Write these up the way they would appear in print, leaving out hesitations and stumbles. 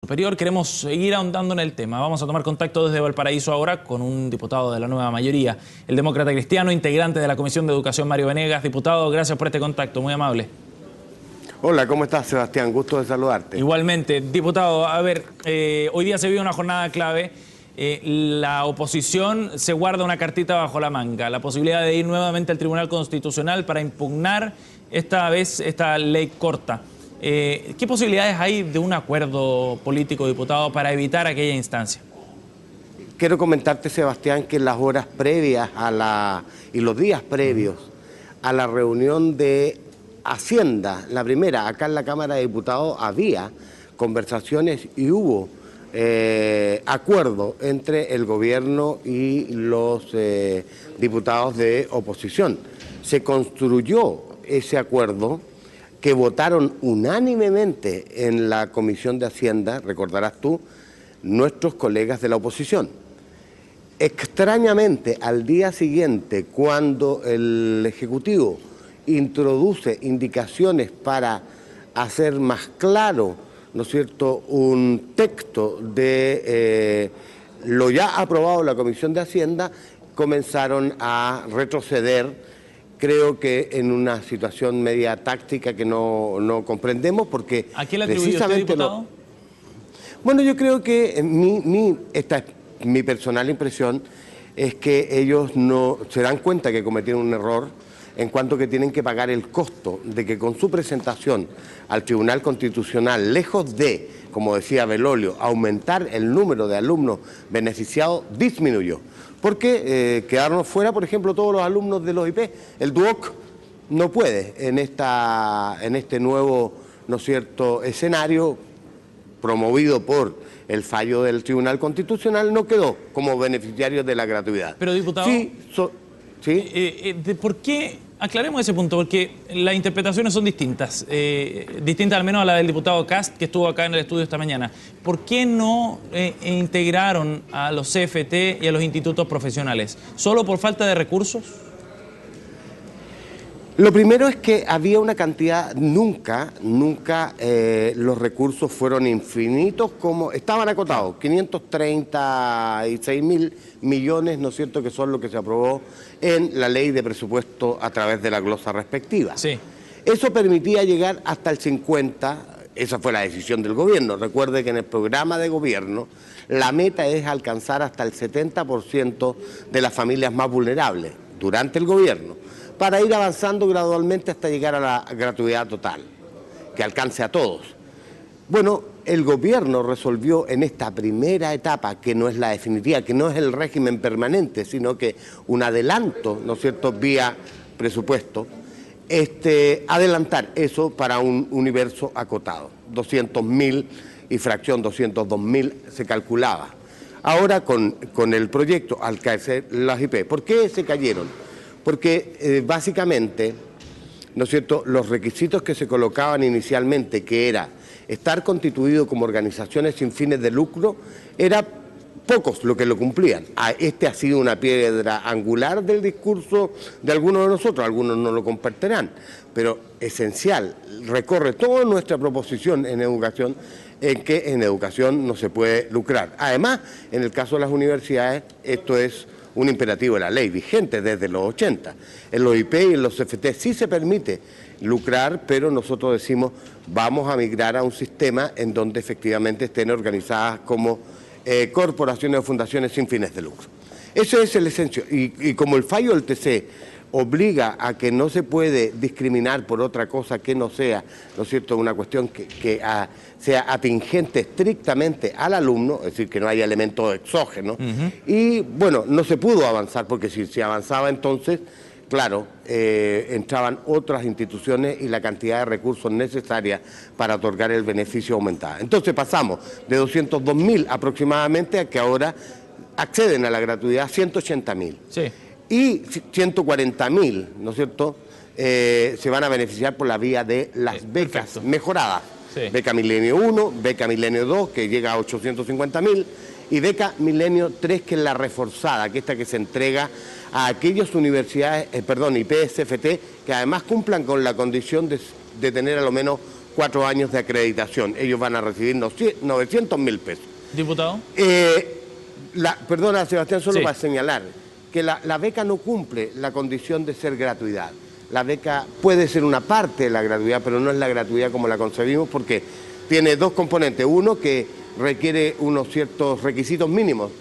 superior. Queremos seguir ahondando en el tema. Vamos a tomar contacto desde Valparaíso ahora con un diputado de la nueva mayoría, el demócrata cristiano, integrante de la Comisión de Educación, Mario Venegas. Diputado, gracias por este contacto, muy amable. Hola, ¿cómo estás, Sebastián? Gusto de saludarte. Igualmente. Diputado, a ver, hoy día se vive una jornada clave. La oposición se guarda una cartita bajo la manga, la posibilidad de ir nuevamente al Tribunal Constitucional para impugnar esta vez esta ley corta. ¿Qué posibilidades hay de un acuerdo político, diputado, para evitar aquella instancia? Quiero comentarte, Sebastián, que en las horas previas y los días previos a la reunión de Hacienda, la primera, acá en la Cámara de Diputados, había conversaciones y hubo acuerdo entre el gobierno y los diputados de oposición. Se construyó ese acuerdo que votaron unánimemente en la Comisión de Hacienda, recordarás tú, nuestros colegas de la oposición. Extrañamente, al día siguiente, cuando el Ejecutivo introduce indicaciones para hacer más claro, ¿no es cierto?, un texto de lo ya aprobado en la Comisión de Hacienda, comenzaron a retroceder, creo que en una situación media táctica que no comprendemos, porque ¿a qué le atribuye usted, diputado? Bueno, yo creo que esta es mi personal impresión, es que ellos no se dan cuenta que cometieron un error, en cuanto que tienen que pagar el costo de que con su presentación al Tribunal Constitucional, lejos de, como decía Belolio, aumentar el número de alumnos beneficiados, disminuyó. Porque quedaron fuera, por ejemplo, todos los alumnos de los IP. El DUOC no puede en este nuevo, ¿no es cierto?, escenario promovido por el fallo del Tribunal Constitucional, no quedó como beneficiario de la gratuidad. Pero, diputado, ¿sí? ¿Por qué? Aclaremos ese punto, porque las interpretaciones son distintas, distintas al menos a la del diputado Kast, que estuvo acá en el estudio esta mañana. ¿Por qué no integraron a los CFT y a los institutos profesionales? ¿Solo por falta de recursos? Lo primero es que había una cantidad, nunca los recursos fueron infinitos, como estaban acotados, 536.000 millones, ¿no es cierto?, que son lo que se aprobó en la ley de presupuesto a través de la glosa respectiva. Sí. Eso permitía llegar hasta el 50%, esa fue la decisión del gobierno. Recuerde que en el programa de gobierno la meta es alcanzar hasta el 70% de las familias más vulnerables durante el gobierno, para ir avanzando gradualmente hasta llegar a la gratuidad total, que alcance a todos. Bueno, el gobierno resolvió en esta primera etapa, que no es la definitiva, que no es el régimen permanente, sino que un adelanto, ¿no es cierto?, vía presupuesto, adelantar eso para un universo acotado, 200.000 y fracción 202.000 se calculaba. Ahora con el proyecto al caerse las IP, ¿por qué se cayeron? Porque básicamente, ¿no es cierto?, los requisitos que se colocaban inicialmente, que era estar constituido como organizaciones sin fines de lucro, era pocos los que lo cumplían. Este ha sido una piedra angular del discurso de algunos de nosotros, algunos no lo compartirán, pero esencial, recorre toda nuestra proposición en educación, en que en educación no se puede lucrar. Además, en el caso de las universidades, esto es un imperativo de la ley, vigente desde los 80. En los IP y en los CFT sí se permite lucrar, pero nosotros decimos, vamos a migrar a un sistema en donde efectivamente estén organizadas como corporaciones o fundaciones sin fines de lucro. Eso es el esencia. Y como el fallo del TC obliga a que no se puede discriminar por otra cosa que no sea, ¿no es cierto?, una cuestión que sea atingente estrictamente al alumno, es decir, que no haya elementos exógenos, y bueno, no se pudo avanzar, porque si se avanzaba entonces, claro, entraban otras instituciones y la cantidad de recursos necesarias para otorgar el beneficio aumentaba. Entonces pasamos de 202.000 aproximadamente a que ahora acceden a la gratuidad 180.000. Sí. Y 140.000, ¿no es cierto?, se van a beneficiar por la vía de las becas mejoradas. Sí. Beca Milenio 1, Beca Milenio 2, que llega a 850.000, y Beca Milenio 3, que es la reforzada, que es esta que se entrega a aquellas universidades, IPSFT, que además cumplan con la condición de tener a lo menos 4 años de acreditación. Ellos van a recibir 900.000 pesos. Diputado. Perdona, Sebastián, solo Sí. para señalar que la beca no cumple la condición de ser gratuidad. La beca puede ser una parte de la gratuidad, pero no es la gratuidad como la concebimos, porque tiene dos componentes. Uno, que requiere unos ciertos requisitos mínimos,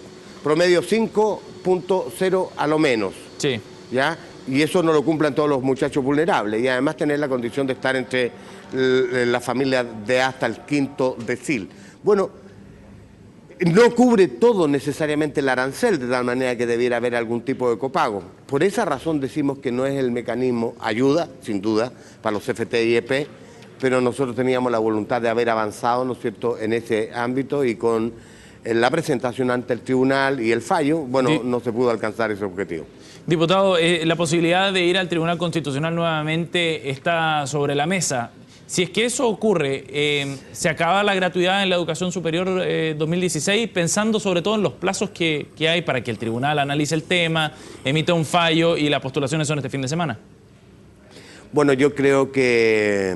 promedio 5.0 a lo menos. Sí. ¿Ya? Y eso no lo cumplen todos los muchachos vulnerables. Y además tener la condición de estar entre la familia de hasta el quinto decil. Bueno, no cubre todo necesariamente el arancel, de tal manera que debiera haber algún tipo de copago. Por esa razón decimos que no es el mecanismo, ayuda, sin duda, para los CFT y EP, pero nosotros teníamos la voluntad de haber avanzado, ¿no es cierto?, en ese ámbito, y con la presentación ante el tribunal y el fallo, bueno, no se pudo alcanzar ese objetivo. Diputado, la posibilidad de ir al Tribunal Constitucional nuevamente está sobre la mesa. Si es que eso ocurre, ¿se acaba la gratuidad en la educación superior 2016, pensando sobre todo en los plazos que hay para que el tribunal analice el tema, emita un fallo y las postulaciones son este fin de semana? Bueno, yo creo que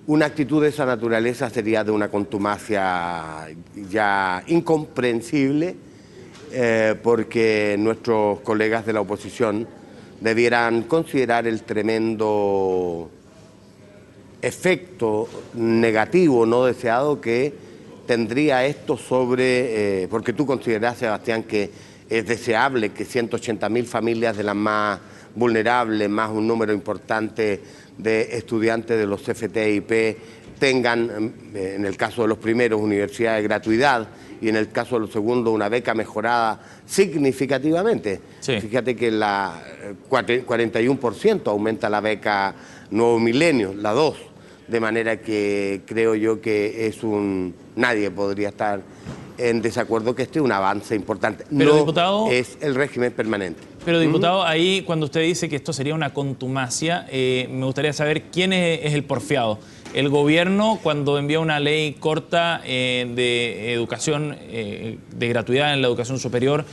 una actitud de esa naturaleza sería de una contumacia ya incomprensible, porque nuestros colegas de la oposición debieran considerar el tremendo efecto negativo no deseado que tendría esto sobre, porque tú considerás, Sebastián, que es deseable que 180.000 familias de las más vulnerables, más un número importante de estudiantes de los CFT-IP tengan, en el caso de los primeros, universidad de gratuidad, y en el caso de los segundos una beca mejorada significativamente. Sí. Fíjate que la 41% aumenta la beca Nuevo Milenio, la 2, de manera que creo yo que es nadie podría estar en desacuerdo que este es un avance importante. Pero, no diputado, es el régimen permanente. Pero, diputado, ahí cuando usted dice que esto sería una contumacia, me gustaría saber quién es el porfiado. El gobierno, cuando envía una ley corta de educación, de gratuidad en la educación superior,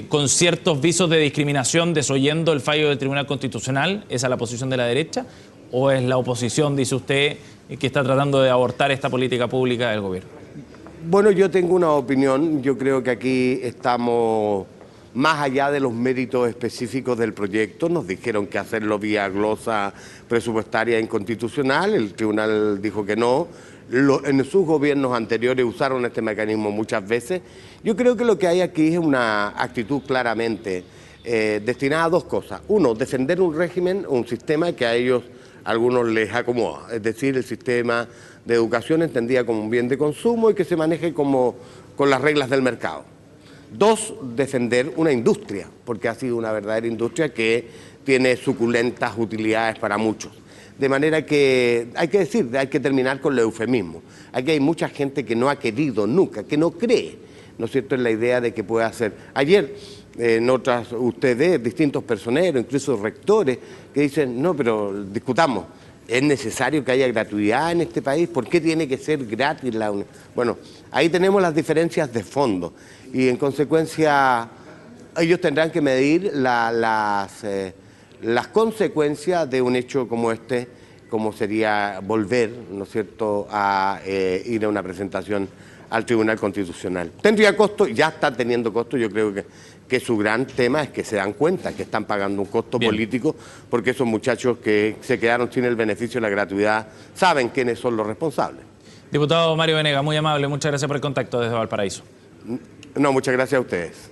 con ciertos visos de discriminación, desoyendo el fallo del Tribunal Constitucional, ¿esa es la posición de la derecha? ¿O es la oposición, dice usted, que está tratando de abortar esta política pública del gobierno? Bueno, yo tengo una opinión. Yo creo que aquí estamos más allá de los méritos específicos del proyecto. Nos dijeron que hacerlo vía glosa presupuestaria inconstitucional. El tribunal dijo que no. En sus gobiernos anteriores usaron este mecanismo muchas veces. Yo creo que lo que hay aquí es una actitud claramente destinada a dos cosas. Uno, defender un régimen, un sistema que a ellos algunos les acomoda, es decir, el sistema de educación entendida como un bien de consumo y que se maneje con las reglas del mercado. Dos, defender una industria, porque ha sido una verdadera industria que tiene suculentas utilidades para muchos. De manera que hay que decir, hay que terminar con el eufemismo. Aquí hay mucha gente que no ha querido nunca, que no cree, ¿no es cierto?, en la idea de que pueda hacer. Ayer, usted ve distintos personeros, incluso rectores, que dicen, no, pero discutamos, ¿es necesario que haya gratuidad en este país? ¿Por qué tiene que ser gratis la universidad? Bueno, ahí tenemos las diferencias de fondo y en consecuencia ellos tendrán que medir las consecuencias de un hecho como este, como sería volver, ¿no es cierto?, a ir a una presentación al Tribunal Constitucional. Tendría costo, ya está teniendo costo. Yo creo que su gran tema es que se dan cuenta que están pagando un costo político, porque esos muchachos que se quedaron sin el beneficio de la gratuidad saben quiénes son los responsables. Diputado Mario Venegas, muy amable, muchas gracias por el contacto desde Valparaíso. No, muchas gracias a ustedes.